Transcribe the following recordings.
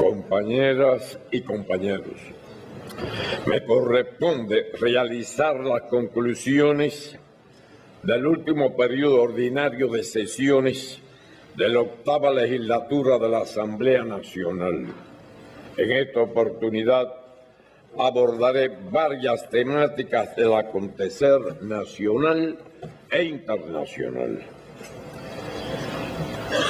compañeras y compañeros, me corresponde realizar las conclusiones del último periodo ordinario de sesiones de la 8ª legislatura de la Asamblea Nacional. En esta oportunidad abordaré varias temáticas del acontecer nacional e internacional.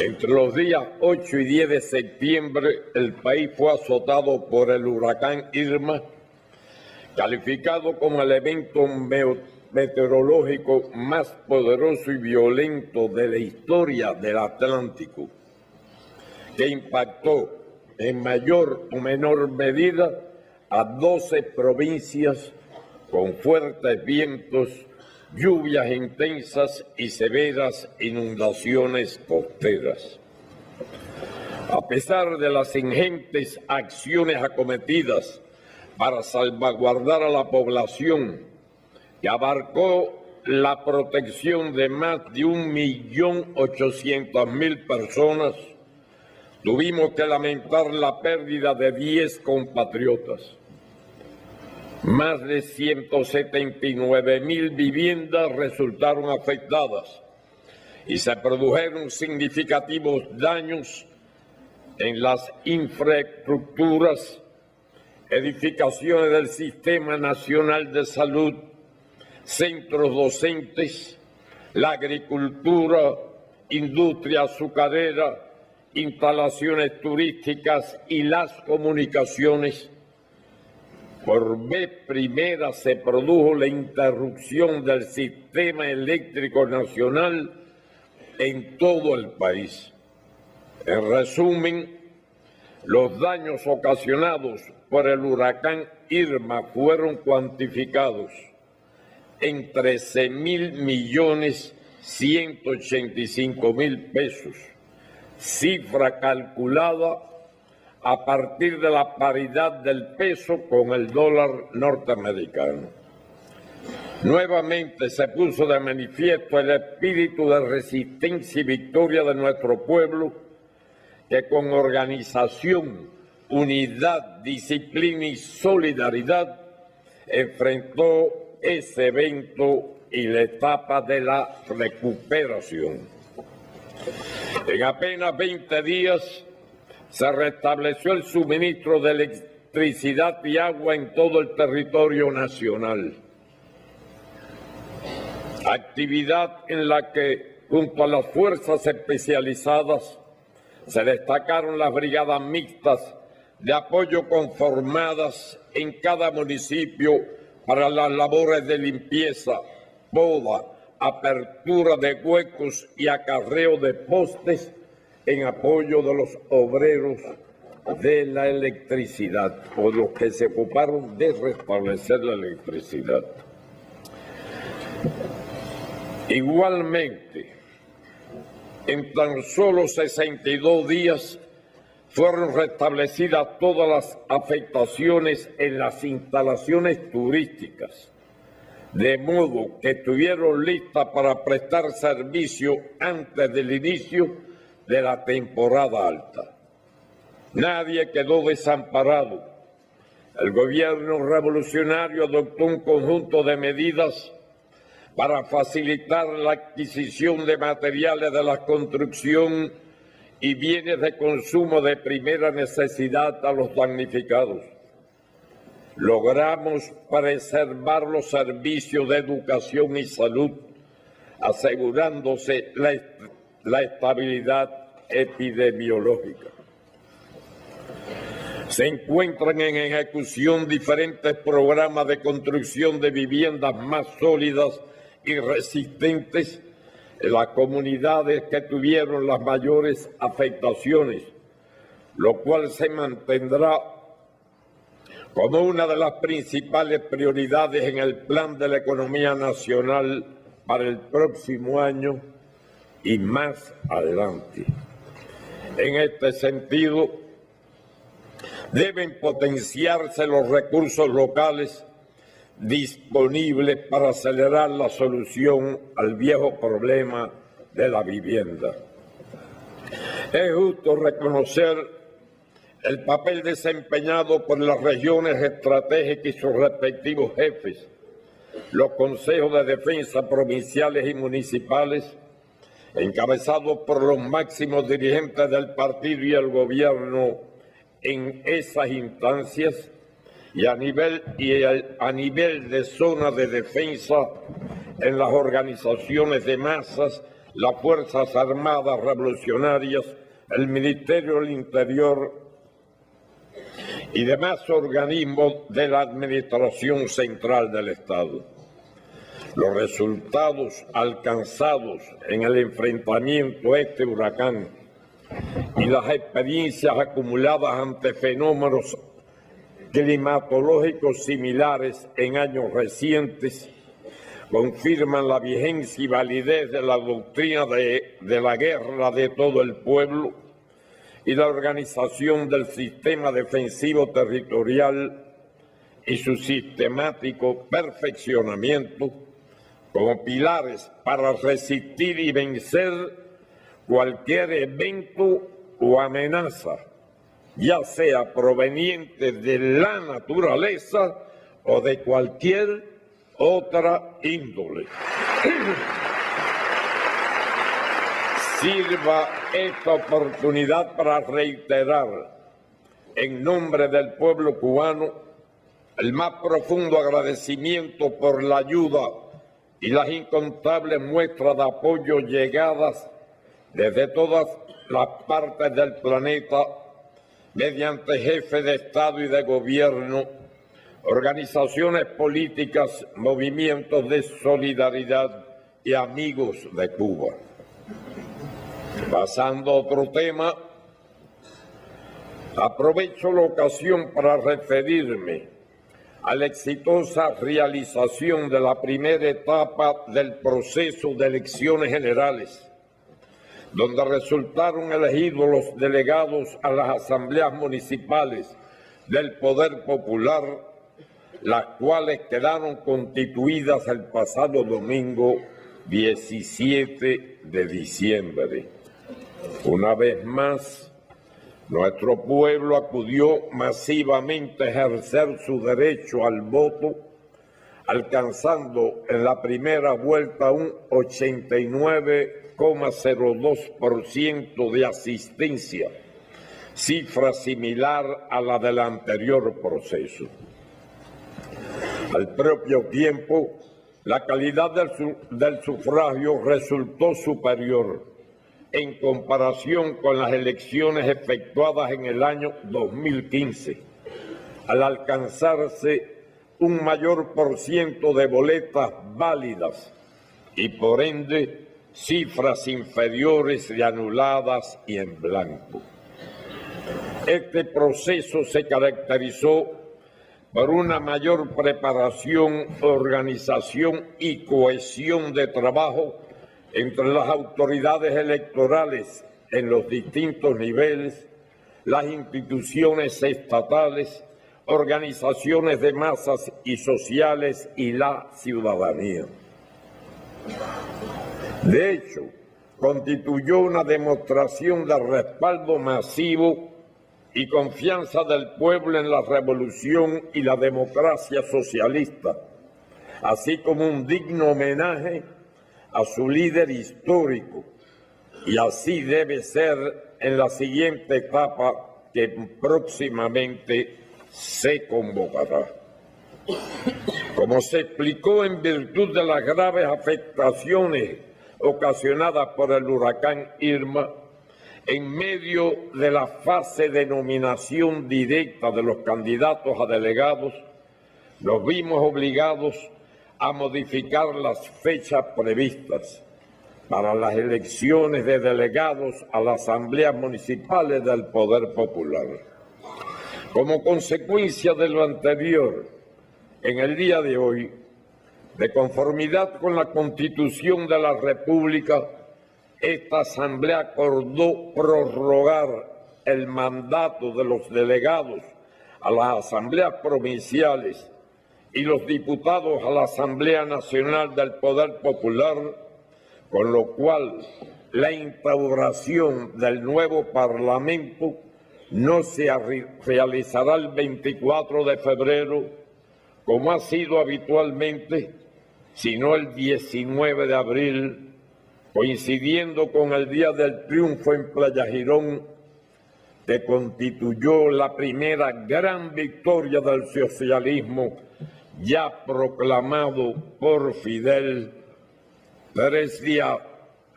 Entre los días 8 y 10 de septiembre, el país fue azotado por el huracán Irma, calificado como el evento meteorológico más poderoso y violento de la historia del Atlántico, que impactó en mayor o menor medida a 12 provincias con fuertes vientos, lluvias intensas y severas inundaciones costeras. A pesar de las ingentes acciones acometidas para salvaguardar a la población, que abarcó la protección de más de 1.800.000 personas, tuvimos que lamentar la pérdida de 10 compatriotas. Más de 179.000 viviendas resultaron afectadas y se produjeron significativos daños en las infraestructuras, edificaciones del Sistema Nacional de Salud, centros docentes, la agricultura, industria azucarera, instalaciones turísticas y las comunicaciones. Por vez primera se produjo la interrupción del sistema eléctrico nacional en todo el país. En resumen, los daños ocasionados por el huracán Irma fueron cuantificados en 13.185.000 pesos, cifra calculada a partir de la paridad del peso con el dólar norteamericano. Nuevamente se puso de manifiesto el espíritu de resistencia y victoria de nuestro pueblo, que con organización, unidad, disciplina y solidaridad enfrentó ese evento y la etapa de la recuperación. En apenas 20 días se restableció el suministro de electricidad y agua en todo el territorio nacional. Actividad en la que, junto a las fuerzas especializadas, se destacaron las brigadas mixtas de apoyo conformadas en cada municipio para las labores de limpieza, poda, apertura de huecos y acarreo de postes en apoyo de los obreros de la electricidad, o los que se ocuparon de restablecer la electricidad. Igualmente, en tan solo 62 días fueron restablecidas todas las afectaciones en las instalaciones turísticas, de modo que estuvieron listas para prestar servicio antes del inicio de la temporada alta. Nadie quedó desamparado. El gobierno revolucionario adoptó un conjunto de medidas para facilitar la adquisición de materiales de la construcción y bienes de consumo de primera necesidad a los damnificados. Logramos preservar los servicios de educación y salud, asegurándose la estabilidad epidemiológica. Se encuentran en ejecución diferentes programas de construcción de viviendas más sólidas y resistentes en las comunidades que tuvieron las mayores afectaciones, lo cual se mantendrá como una de las principales prioridades en el plan de la economía nacional para el próximo año y más adelante. En este sentido, deben potenciarse los recursos locales disponibles para acelerar la solución al viejo problema de la vivienda. Es justo reconocer el papel desempeñado por las regiones estratégicas y sus respectivos jefes, los consejos de defensa provinciales y municipales, encabezados por los máximos dirigentes del partido y el gobierno en esas instancias, y a nivel de zona de defensa en las organizaciones de masas, las Fuerzas Armadas Revolucionarias, el Ministerio del Interior y demás organismos de la Administración Central del Estado. Los resultados alcanzados en el enfrentamiento a este huracán y las experiencias acumuladas ante fenómenos climatológicos similares en años recientes confirman la vigencia y validez de la doctrina de la guerra de todo el pueblo y la organización del sistema defensivo territorial y su sistemático perfeccionamiento como pilares para resistir y vencer cualquier evento o amenaza, ya sea proveniente de la naturaleza o de cualquier otra índole. Sirva esta oportunidad para reiterar, en nombre del pueblo cubano, el más profundo agradecimiento por la ayuda y las incontables muestras de apoyo llegadas desde todas las partes del planeta mediante jefes de Estado y de Gobierno, organizaciones políticas, movimientos de solidaridad y amigos de Cuba. Pasando a otro tema, aprovecho la ocasión para referirme a la exitosa realización de la primera etapa del proceso de elecciones generales, donde resultaron elegidos los delegados a las asambleas municipales del Poder Popular, las cuales quedaron constituidas el pasado domingo 17 de diciembre. Una vez más, nuestro pueblo acudió masivamente a ejercer su derecho al voto, alcanzando en la primera vuelta un 89,02% de asistencia, cifra similar a la del anterior proceso. Al propio tiempo, la calidad del sufragio resultó superior en comparación con las elecciones efectuadas en el año 2015, al alcanzarse un mayor porciento de boletas válidas y por ende cifras inferiores de anuladas y en blanco. Este proceso se caracterizó por una mayor preparación, organización y cohesión de trabajo entre las autoridades electorales en los distintos niveles, las instituciones estatales, organizaciones de masas y sociales y la ciudadanía. De hecho, constituyó una demostración de respaldo masivo y confianza del pueblo en la revolución y la democracia socialista, así como un digno homenaje a su líder histórico, y así debe ser en la siguiente etapa que próximamente se convocará. Como se explicó, en virtud de las graves afectaciones ocasionadas por el huracán Irma, en medio de la fase de nominación directa de los candidatos a delegados, nos vimos obligados a modificar las fechas previstas para las elecciones de delegados a las asambleas municipales del Poder Popular. Como consecuencia de lo anterior, en el día de hoy, de conformidad con la Constitución de la República, esta Asamblea acordó prorrogar el mandato de los delegados a las asambleas provinciales y los diputados a la Asamblea Nacional del Poder Popular, con lo cual la instauración del nuevo Parlamento no se realizará el 24 de febrero, como ha sido habitualmente, sino el 19 de abril, coincidiendo con el Día del Triunfo en Playa Girón, que constituyó la primera gran victoria del socialismo ya proclamado por Fidel 3 días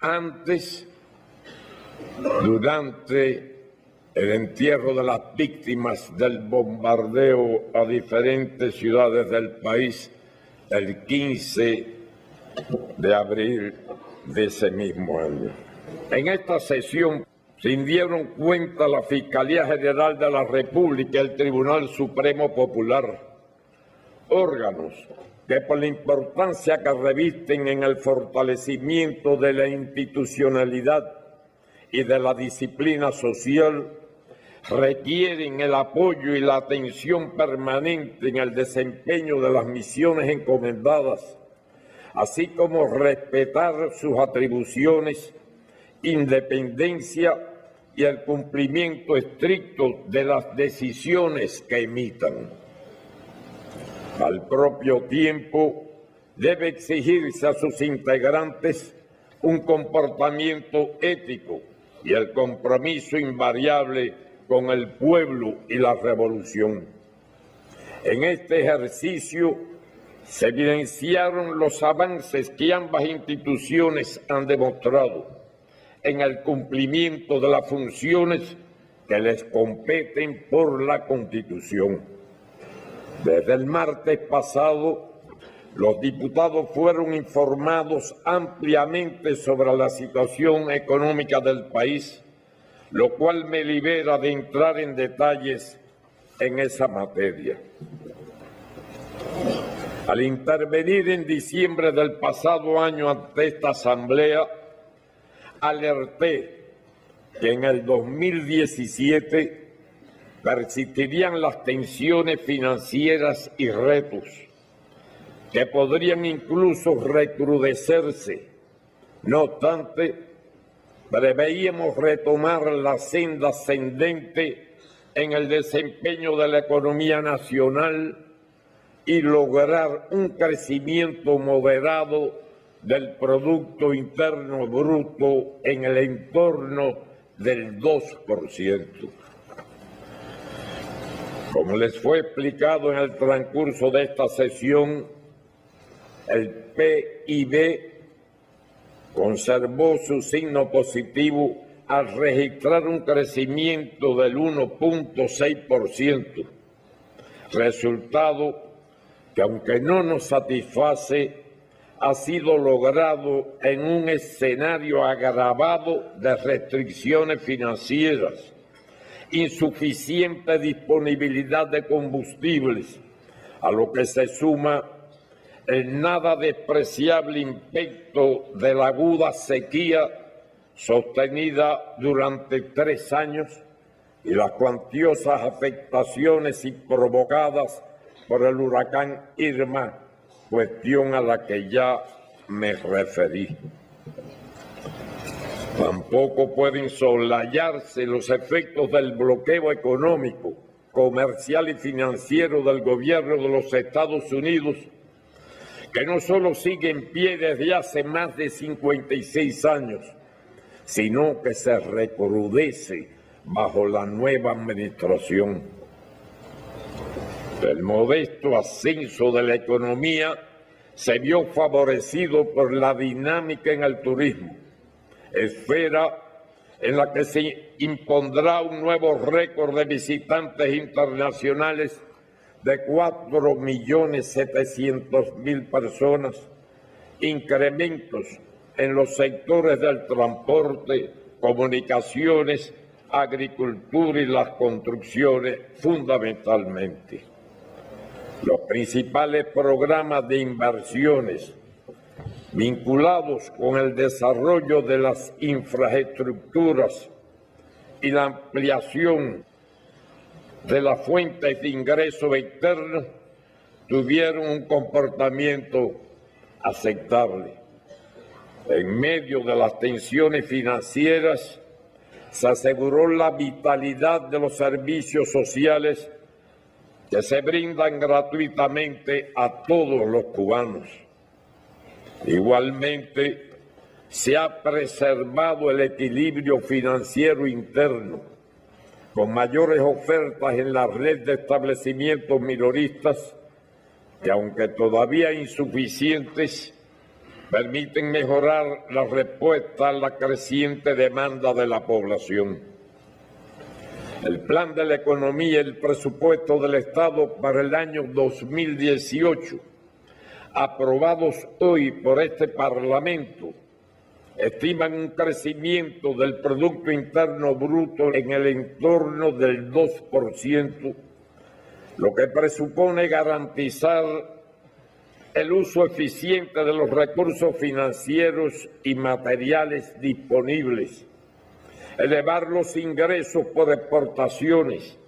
antes, durante el entierro de las víctimas del bombardeo a diferentes ciudades del país el 15 de abril de ese mismo año. En esta sesión se dieron cuenta la Fiscalía General de la República y el Tribunal Supremo Popular, órganos que por la importancia que revisten en el fortalecimiento de la institucionalidad y de la disciplina social, requieren el apoyo y la atención permanente en el desempeño de las misiones encomendadas, así como respetar sus atribuciones, independencia y el cumplimiento estricto de las decisiones que emitan. Al propio tiempo, debe exigirse a sus integrantes un comportamiento ético y el compromiso invariable con el pueblo y la revolución. En este ejercicio se evidenciaron los avances que ambas instituciones han demostrado en el cumplimiento de las funciones que les competen por la Constitución. Desde el martes pasado, los diputados fueron informados ampliamente sobre la situación económica del país, lo cual me libera de entrar en detalles en esa materia. Al intervenir en diciembre del pasado año ante esta Asamblea, alerté que en el 2017 persistirían las tensiones financieras y retos, que podrían incluso recrudecerse. No obstante, preveíamos retomar la senda ascendente en el desempeño de la economía nacional y lograr un crecimiento moderado del Producto Interno Bruto en el entorno del 2%. Como les fue explicado en el transcurso de esta sesión, el PIB conservó su signo positivo al registrar un crecimiento del 1.6%, resultado que, aunque no nos satisface, ha sido logrado en un escenario agravado de restricciones financieras, insuficiente disponibilidad de combustibles, a lo que se suma el nada despreciable impacto de la aguda sequía sostenida durante 3 años y las cuantiosas afectaciones provocadas por el huracán Irma, cuestión a la que ya me referí. Tampoco pueden soslayarse los efectos del bloqueo económico, comercial y financiero del gobierno de los Estados Unidos, que no solo sigue en pie desde hace más de 56 años, sino que se recrudece bajo la nueva administración. El modesto ascenso de la economía se vio favorecido por la dinámica en el turismo, esfera en la que se impondrá un nuevo récord de visitantes internacionales de 4.700.000 personas, incrementos en los sectores del transporte, comunicaciones, agricultura y las construcciones fundamentalmente. Los principales programas de inversiones vinculados con el desarrollo de las infraestructuras y la ampliación de las fuentes de ingreso externo tuvieron un comportamiento aceptable. En medio de las tensiones financieras, se aseguró la vitalidad de los servicios sociales que se brindan gratuitamente a todos los cubanos. Igualmente, se ha preservado el equilibrio financiero interno, con mayores ofertas en la red de establecimientos minoristas que, aunque todavía insuficientes, permiten mejorar la respuesta a la creciente demanda de la población. El plan de la economía y el presupuesto del Estado para el año 2018, aprobados hoy por este Parlamento, estiman un crecimiento del Producto Interno Bruto en el entorno del 2%, lo que presupone garantizar el uso eficiente de los recursos financieros y materiales disponibles, elevar los ingresos por exportaciones,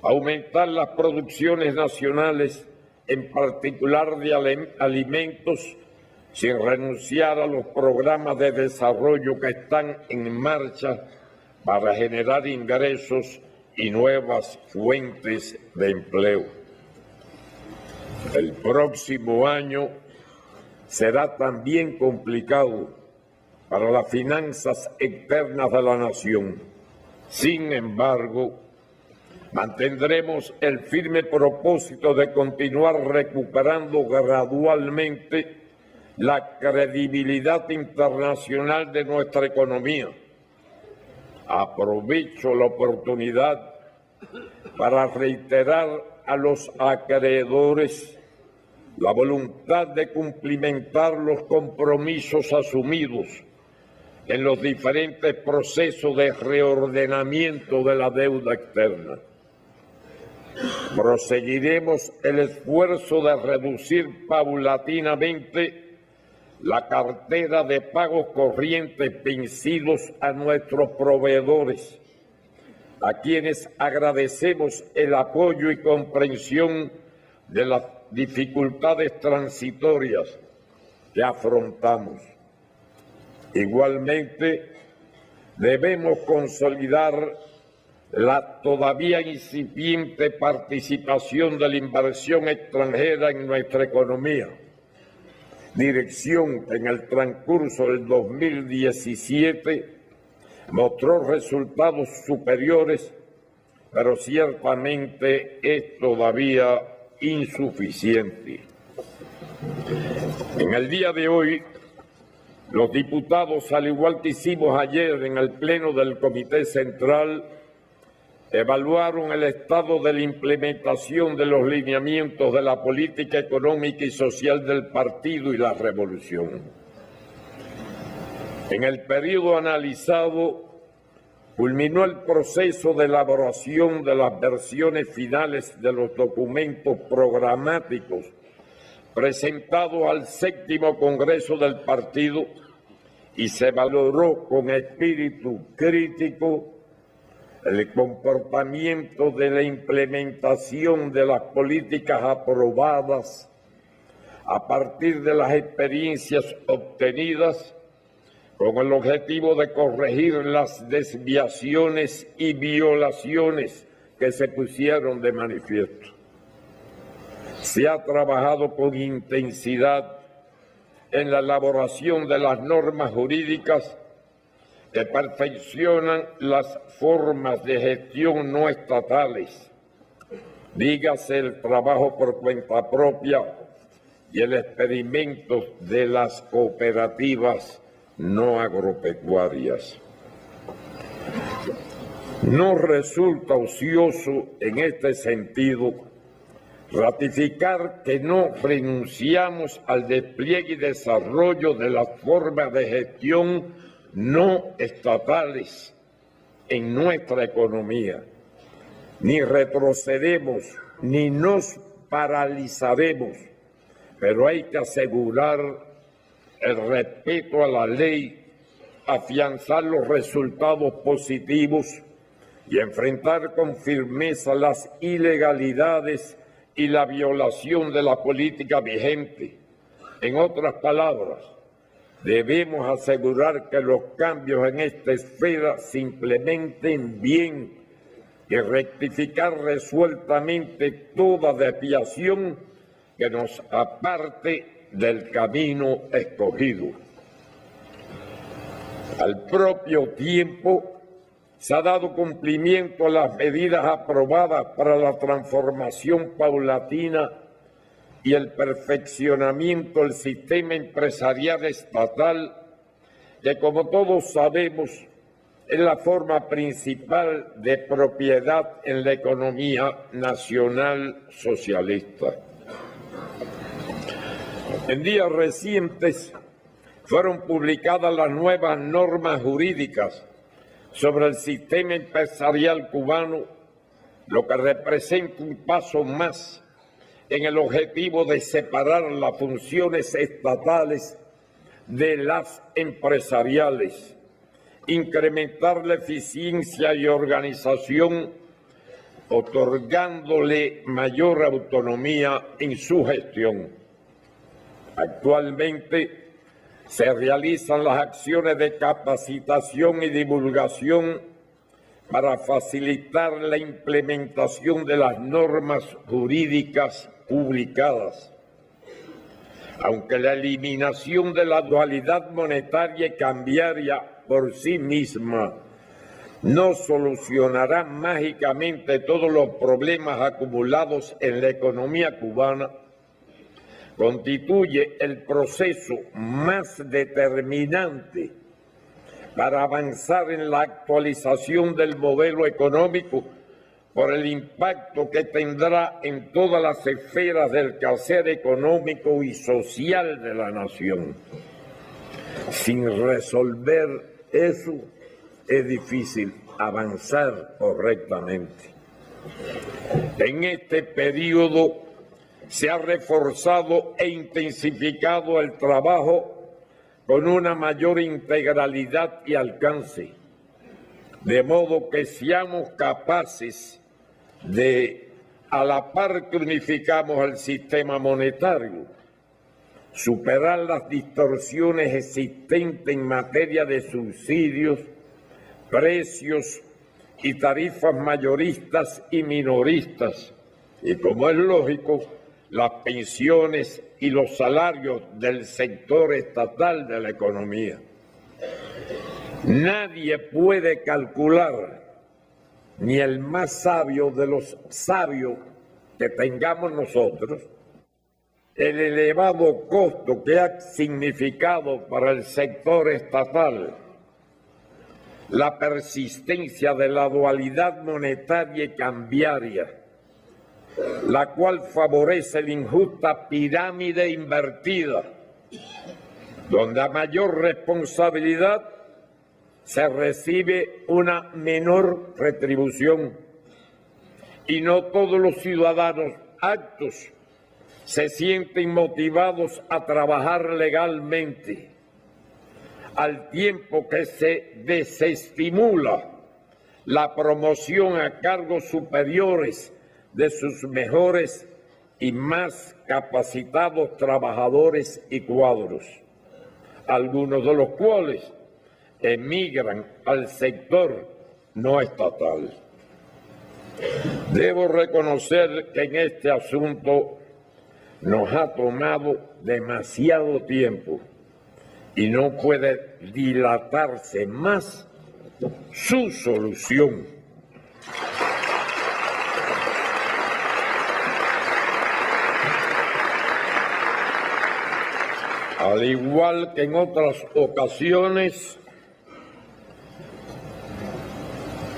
aumentar las producciones nacionales, en particular de alimentos, sin renunciar a los programas de desarrollo que están en marcha para generar ingresos y nuevas fuentes de empleo. El próximo año será también complicado para las finanzas externas de la nación. Sin embargo, mantendremos el firme propósito de continuar recuperando gradualmente la credibilidad internacional de nuestra economía. Aprovecho la oportunidad para reiterar a los acreedores la voluntad de cumplimentar los compromisos asumidos en los diferentes procesos de reordenamiento de la deuda externa. Proseguiremos el esfuerzo de reducir paulatinamente la cartera de pagos corrientes vencidos a nuestros proveedores, a quienes agradecemos el apoyo y comprensión de las dificultades transitorias que afrontamos. Igualmente, debemos consolidar la todavía incipiente participación de la inversión extranjera en nuestra economía, dirección que en el transcurso del 2017 mostró resultados superiores, pero ciertamente es todavía insuficiente. En el día de hoy, los diputados, al igual que hicimos ayer en el Pleno del Comité Central, evaluaron el estado de la implementación de los lineamientos de la política económica y social del partido y la revolución. En el periodo analizado, culminó el proceso de elaboración de las versiones finales de los documentos programáticos presentados al 7º Congreso del Partido y se valoró con espíritu crítico el comportamiento de la implementación de las políticas aprobadas a partir de las experiencias obtenidas con el objetivo de corregir las desviaciones y violaciones que se pusieron de manifiesto. Se ha trabajado con intensidad en la elaboración de las normas jurídicas que perfeccionan las formas de gestión no estatales, dígase el trabajo por cuenta propia y el experimento de las cooperativas no agropecuarias. No resulta ocioso en este sentido ratificar que no renunciamos al despliegue y desarrollo de las formas de gestión no estatales en nuestra economía. Ni retrocedemos ni nos paralizaremos, pero hay que asegurar el respeto a la ley, afianzar los resultados positivos y enfrentar con firmeza las ilegalidades y la violación de la política vigente. En otras palabras, debemos asegurar que los cambios en esta esfera se implementen bien y rectificar resueltamente toda desviación que nos aparte del camino escogido. Al propio tiempo, se ha dado cumplimiento a las medidas aprobadas para la transformación paulatina y el perfeccionamiento del sistema empresarial estatal, que como todos sabemos es la forma principal de propiedad en la economía nacional socialista. En días recientes fueron publicadas las nuevas normas jurídicas sobre el sistema empresarial cubano, lo que representa un paso más en el objetivo de separar las funciones estatales de las empresariales, incrementar la eficiencia y organización, otorgándole mayor autonomía en su gestión. Actualmente se realizan las acciones de capacitación y divulgación para facilitar la implementación de las normas jurídicas publicadas. Aunque la eliminación de la dualidad monetaria y cambiaria por sí misma no solucionará mágicamente todos los problemas acumulados en la economía cubana, constituye el proceso más determinante para avanzar en la actualización del modelo económico por el impacto que tendrá en todas las esferas del quehacer económico y social de la nación. Sin resolver eso, es difícil avanzar correctamente. En este periodo se ha reforzado e intensificado el trabajo con una mayor integralidad y alcance, de modo que seamos capaces de, a la par que unificamos el sistema monetario, superar las distorsiones existentes en materia de subsidios, precios y tarifas mayoristas y minoristas, y como es lógico, las pensiones y los salarios del sector estatal de la economía. Nadie puede calcular, ni el más sabio de los sabios que tengamos nosotros, el elevado costo que ha significado para el sector estatal la persistencia de la dualidad monetaria y cambiaria, la cual favorece la injusta pirámide invertida, donde a mayor responsabilidad se recibe una menor retribución y no todos los ciudadanos aptos se sienten motivados a trabajar legalmente, al tiempo que se desestimula la promoción a cargos superiores de sus mejores y más capacitados trabajadores y cuadros, algunos de los cuales emigran al sector no estatal. Debo reconocer que en este asunto nos ha tomado demasiado tiempo y no puede dilatarse más su solución. Al igual que en otras ocasiones,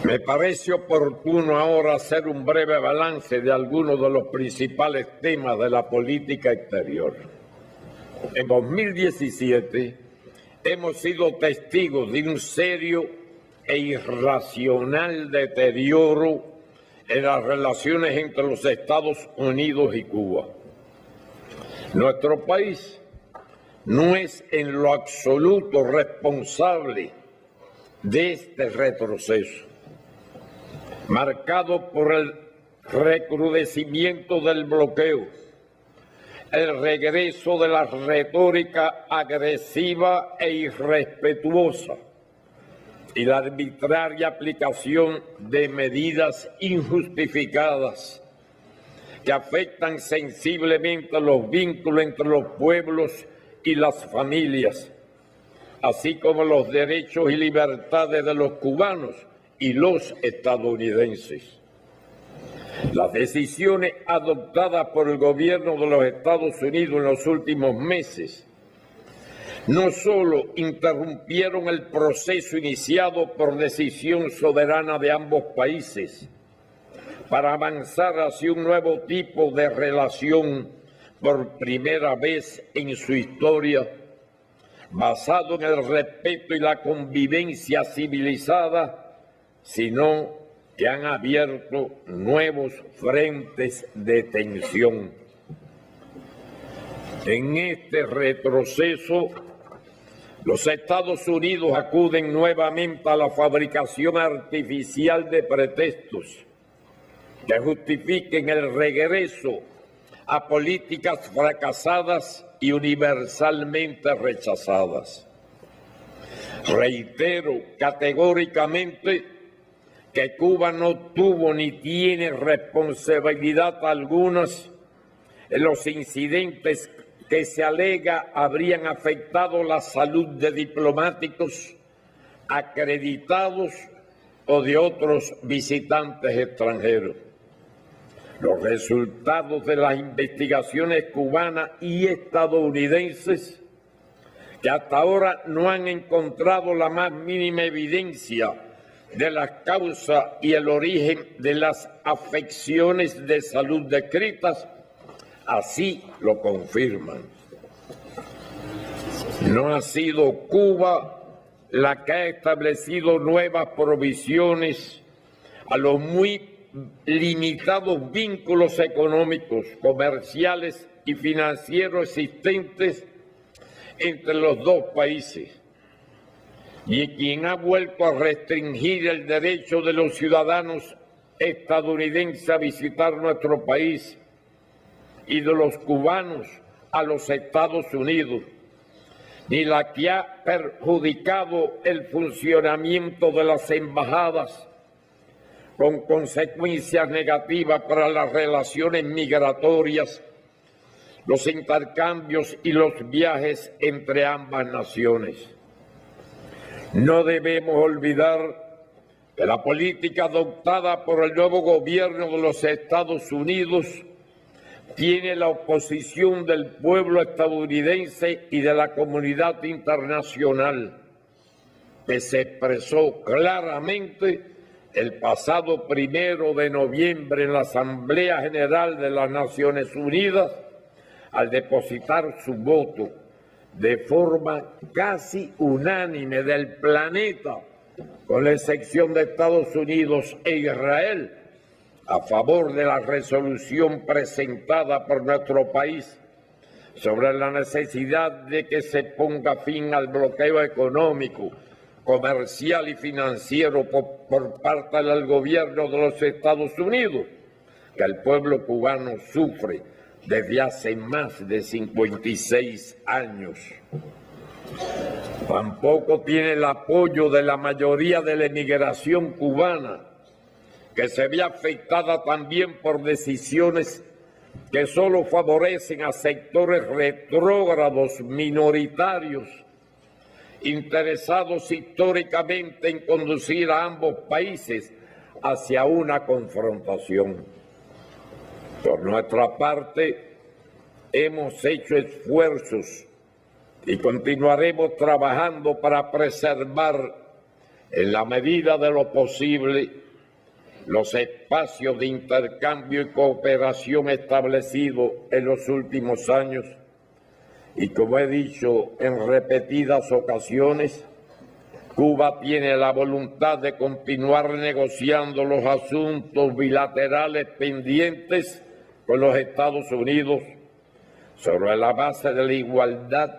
me parece oportuno ahora hacer un breve balance de algunos de los principales temas de la política exterior. En 2017 hemos sido testigos de un serio e irracional deterioro en las relaciones entre los Estados Unidos y Cuba. Nuestro país no es en lo absoluto responsable de este retroceso, marcado por el recrudecimiento del bloqueo, el regreso de la retórica agresiva e irrespetuosa y la arbitraria aplicación de medidas injustificadas que afectan sensiblemente los vínculos entre los pueblos y las familias, así como los derechos y libertades de los cubanos y los estadounidenses. Las decisiones adoptadas por el gobierno de los Estados Unidos en los últimos meses no solo interrumpieron el proceso iniciado por decisión soberana de ambos países para avanzar hacia un nuevo tipo de relación por primera vez en su historia, basado en el respeto y la convivencia civilizada, sino que han abierto nuevos frentes de tensión. En este retroceso, los Estados Unidos acuden nuevamente a la fabricación artificial de pretextos que justifiquen el regreso a políticas fracasadas y universalmente rechazadas. Reitero categóricamente que Cuba no tuvo ni tiene responsabilidad alguna en los incidentes que se alega habrían afectado la salud de diplomáticos acreditados o de otros visitantes extranjeros. Los resultados de las investigaciones cubanas y estadounidenses, que hasta ahora no han encontrado la más mínima evidencia de la causa y el origen de las afecciones de salud descritas, así lo confirman. No ha sido Cuba la que ha establecido nuevas provisiones a los muy limitados vínculos económicos, comerciales y financieros existentes entre los dos países, y quien ha vuelto a restringir el derecho de los ciudadanos estadounidenses a visitar nuestro país y de los cubanos a los Estados Unidos, ni la que ha perjudicado el funcionamiento de las embajadas con consecuencias negativas para las relaciones migratorias, los intercambios y los viajes entre ambas naciones. No debemos olvidar que la política adoptada por el nuevo gobierno de los Estados Unidos tiene la oposición del pueblo estadounidense y de la comunidad internacional, que se expresó claramente el pasado 1 de noviembre en la Asamblea General de las Naciones Unidas al depositar su voto de forma casi unánime del planeta, con la excepción de Estados Unidos e Israel, a favor de la resolución presentada por nuestro país sobre la necesidad de que se ponga fin al bloqueo económico, comercial y financiero por parte del gobierno de los Estados Unidos, que el pueblo cubano sufre desde hace más de 56 años. Tampoco tiene el apoyo de la mayoría de la emigración cubana, que se ve afectada también por decisiones que solo favorecen a sectores retrógrados minoritarios, interesados históricamente en conducir a ambos países hacia una confrontación. Por nuestra parte, hemos hecho esfuerzos y continuaremos trabajando para preservar, en la medida de lo posible, los espacios de intercambio y cooperación establecidos en los últimos años. Y como he dicho en repetidas ocasiones, Cuba tiene la voluntad de continuar negociando los asuntos bilaterales pendientes con los Estados Unidos sobre la base de la igualdad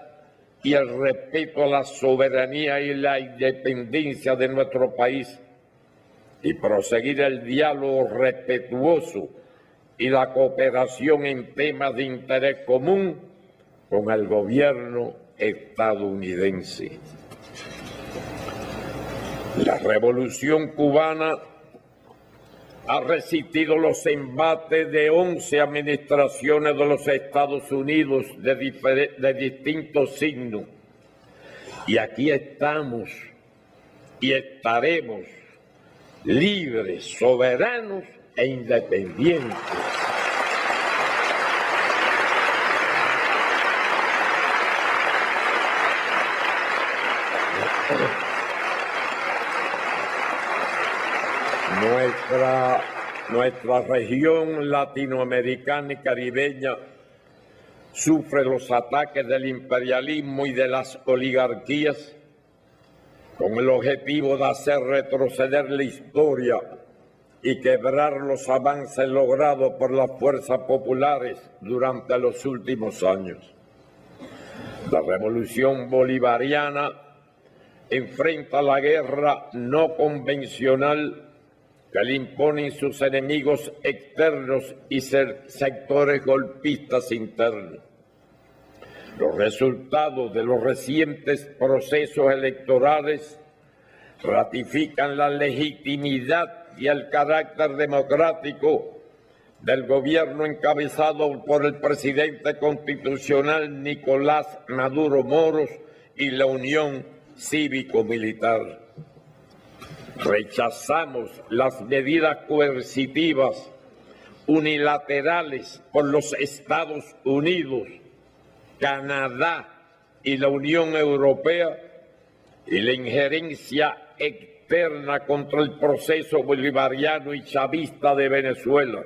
y el respeto a la soberanía y la independencia de nuestro país, y proseguir el diálogo respetuoso y la cooperación en temas de interés común con el gobierno estadounidense. La Revolución Cubana ha resistido los embates de 11 administraciones de los Estados Unidos de distintos signos. Y aquí estamos y estaremos libres, soberanos e independientes. Nuestra región latinoamericana y caribeña sufre los ataques del imperialismo y de las oligarquías con el objetivo de hacer retroceder la historia y quebrar los avances logrados por las fuerzas populares durante los últimos años. La revolución bolivariana enfrenta la guerra no convencional que le imponen sus enemigos externos y sectores golpistas internos. Los resultados de los recientes procesos electorales ratifican la legitimidad y el carácter democrático del gobierno encabezado por el presidente constitucional Nicolás Maduro Moros y la Unión Cívico-Militar. Rechazamos las medidas coercitivas unilaterales por los Estados Unidos, Canadá y la Unión Europea y la injerencia externa contra el proceso bolivariano y chavista de Venezuela,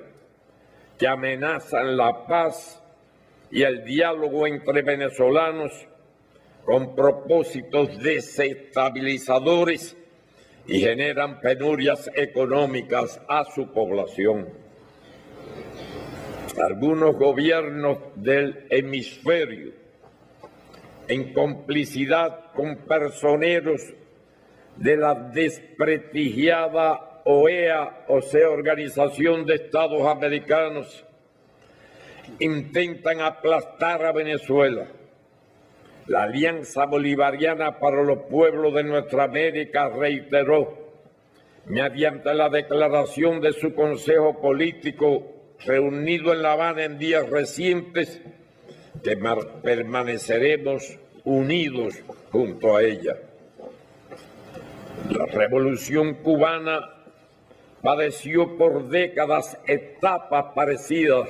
que amenazan la paz y el diálogo entre venezolanos con propósitos desestabilizadores y generan penurias económicas a su población. Algunos gobiernos del hemisferio, en complicidad con personeros de la desprestigiada OEA, o sea, Organización de Estados Americanos, intentan aplastar a Venezuela. La Alianza Bolivariana para los Pueblos de Nuestra América reiteró, mediante la declaración de su Consejo Político reunido en La Habana en días recientes, que permaneceremos unidos junto a ella. La Revolución Cubana padeció por décadas etapas parecidas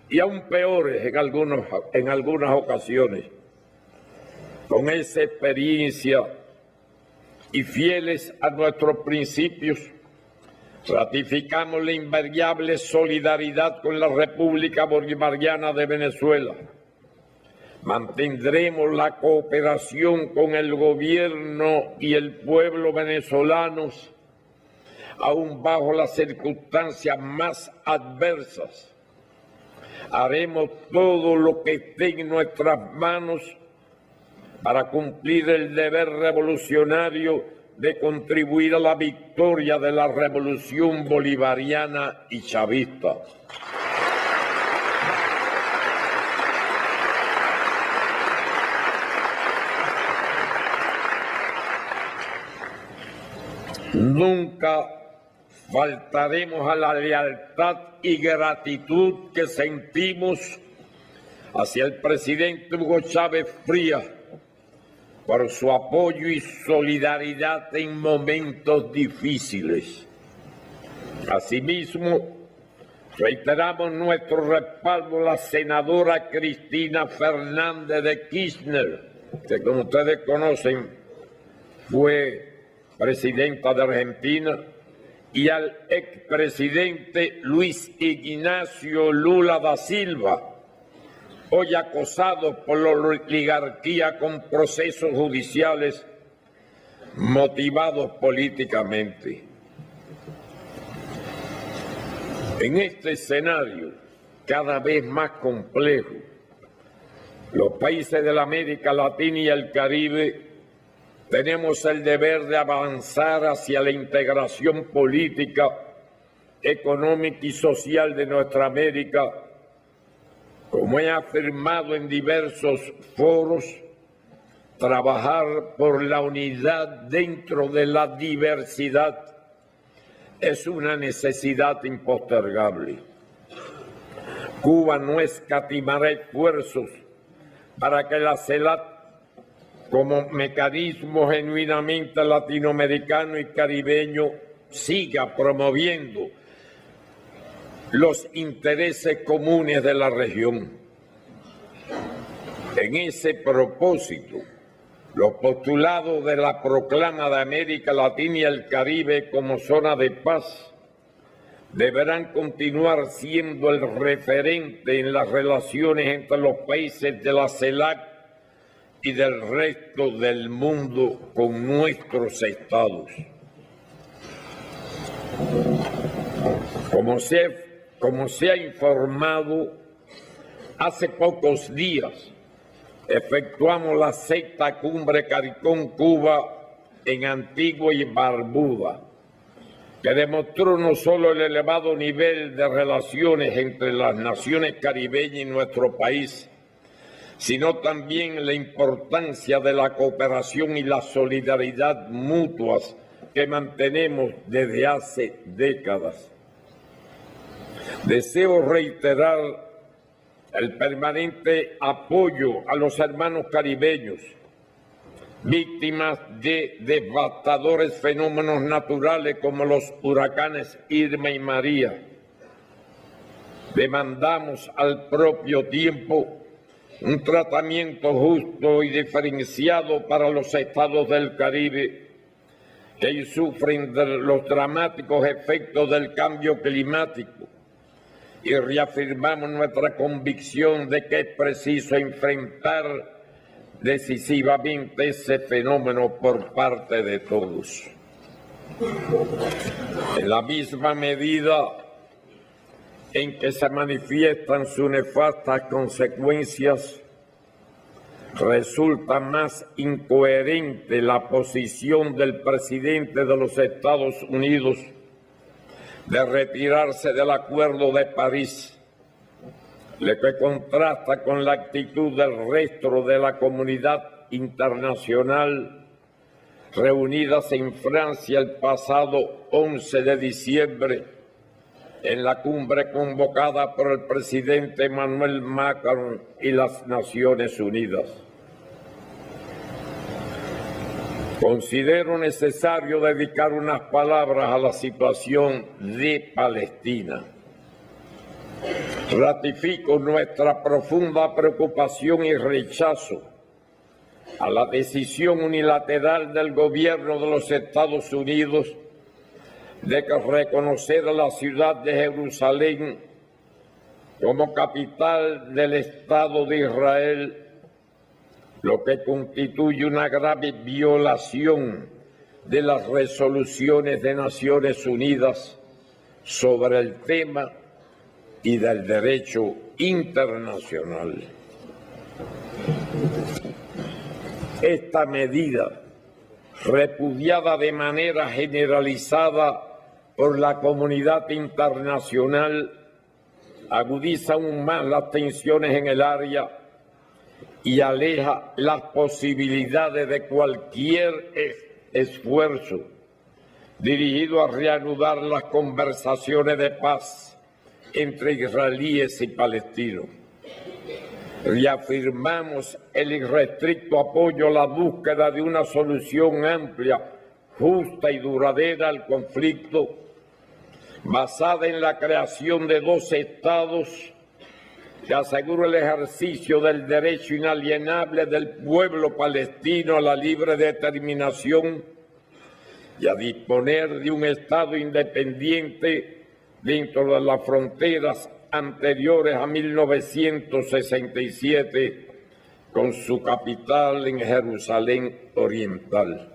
y aún peores en algunas ocasiones. Con esa experiencia y fieles a nuestros principios, ratificamos la invariable solidaridad con la República Bolivariana de Venezuela. Mantendremos la cooperación con el gobierno y el pueblo venezolanos, aún bajo las circunstancias más adversas. Haremos todo lo que esté en nuestras manos para cumplir el deber revolucionario de contribuir a la victoria de la revolución bolivariana y chavista. Nunca faltaremos a la lealtad y gratitud que sentimos hacia el presidente Hugo Chávez Frías por su apoyo y solidaridad en momentos difíciles. Asimismo, reiteramos nuestro respaldo a la senadora Cristina Fernández de Kirchner, que como ustedes conocen fue presidenta de Argentina, y al expresidente Luis Ignacio Lula da Silva, hoy acosados por la oligarquía con procesos judiciales motivados políticamente. En este escenario cada vez más complejo, los países de la América Latina y el Caribe tenemos el deber de avanzar hacia la integración política económica y social de nuestra América, como he afirmado en diversos foros, trabajar por la unidad dentro de la diversidad es una necesidad impostergable. Cuba no escatimará esfuerzos para que la CELAC, como mecanismo genuinamente latinoamericano y caribeño, siga promoviendo los intereses comunes de la región. En ese propósito, los postulados de la proclama de América Latina y el Caribe como zona de paz deberán continuar siendo el referente en las relaciones entre los países de la CELAC y del resto del mundo con nuestros estados. Como se ha informado, hace pocos días efectuamos la 6ª Cumbre CARICOM-Cuba en Antigua y Barbuda, que demostró no solo el elevado nivel de relaciones entre las naciones caribeñas y nuestro país, sino también la importancia de la cooperación y la solidaridad mutuas que mantenemos desde hace décadas. Deseo reiterar el permanente apoyo a los hermanos caribeños, víctimas de devastadores fenómenos naturales como los huracanes Irma y María. Demandamos al propio tiempo un tratamiento justo y diferenciado para los estados del Caribe que sufren de los dramáticos efectos del cambio climático, y reafirmamos nuestra convicción de que es preciso enfrentar decisivamente ese fenómeno por parte de todos. En la misma medida en que se manifiestan sus nefastas consecuencias, resulta más incoherente la posición del presidente de los Estados Unidos de retirarse del Acuerdo de París, lo que contrasta con la actitud del resto de la comunidad internacional reunidas en Francia el pasado 11 de diciembre en la cumbre convocada por el presidente Emmanuel Macron y las Naciones Unidas. Considero necesario dedicar unas palabras a la situación de Palestina. Ratifico nuestra profunda preocupación y rechazo a la decisión unilateral del gobierno de los Estados Unidos de reconocer a la ciudad de Jerusalén como capital del Estado de Israel, lo que constituye una grave violación de las resoluciones de Naciones Unidas sobre el tema y del derecho internacional. Esta medida, repudiada de manera generalizada por la comunidad internacional, agudiza aún más las tensiones en el área y aleja las posibilidades de cualquier esfuerzo dirigido a reanudar las conversaciones de paz entre israelíes y palestinos. Reafirmamos el irrestricto apoyo a la búsqueda de una solución amplia, justa y duradera al conflicto, basada en la creación de 2 estados que asegura el ejercicio del derecho inalienable del pueblo palestino a la libre determinación y a disponer de un Estado independiente dentro de las fronteras anteriores a 1967, con su capital en Jerusalén Oriental.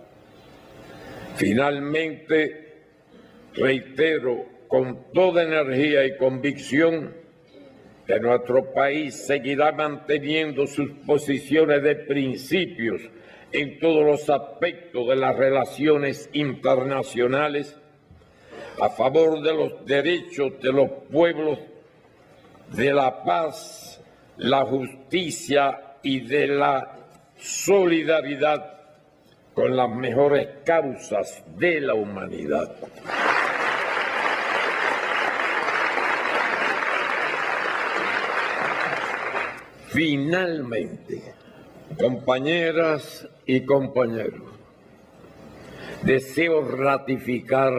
Finalmente, reitero con toda energía y convicción que nuestro país seguirá manteniendo sus posiciones de principios en todos los aspectos de las relaciones internacionales, a favor de los derechos de los pueblos, de la paz, la justicia y de la solidaridad con las mejores causas de la humanidad. Finalmente, compañeras y compañeros, deseo ratificar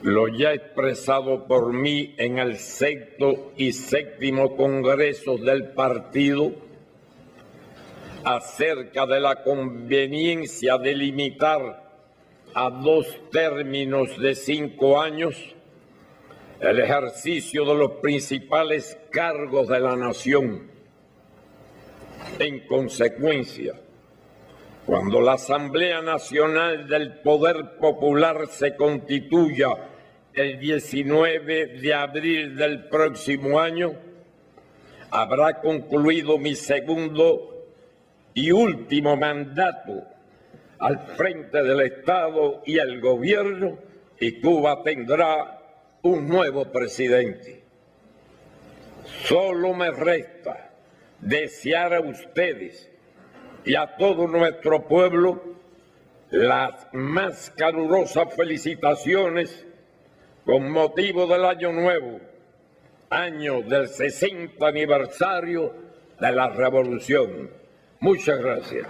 lo ya expresado por mí en el 6º y 7º Congresos del partido acerca de la conveniencia de limitar a 2 términos de 5 años el ejercicio de los principales cargos de la nación. En consecuencia, cuando la Asamblea Nacional del Poder Popular se constituya el 19 de abril del próximo año, habrá concluido mi segundo y último mandato al frente del Estado y el gobierno, y Cuba tendrá un nuevo presidente. Solo me resta desear a ustedes y a todo nuestro pueblo las más calurosas felicitaciones con motivo del Año Nuevo, año del 60 aniversario de la Revolución. Muchas gracias.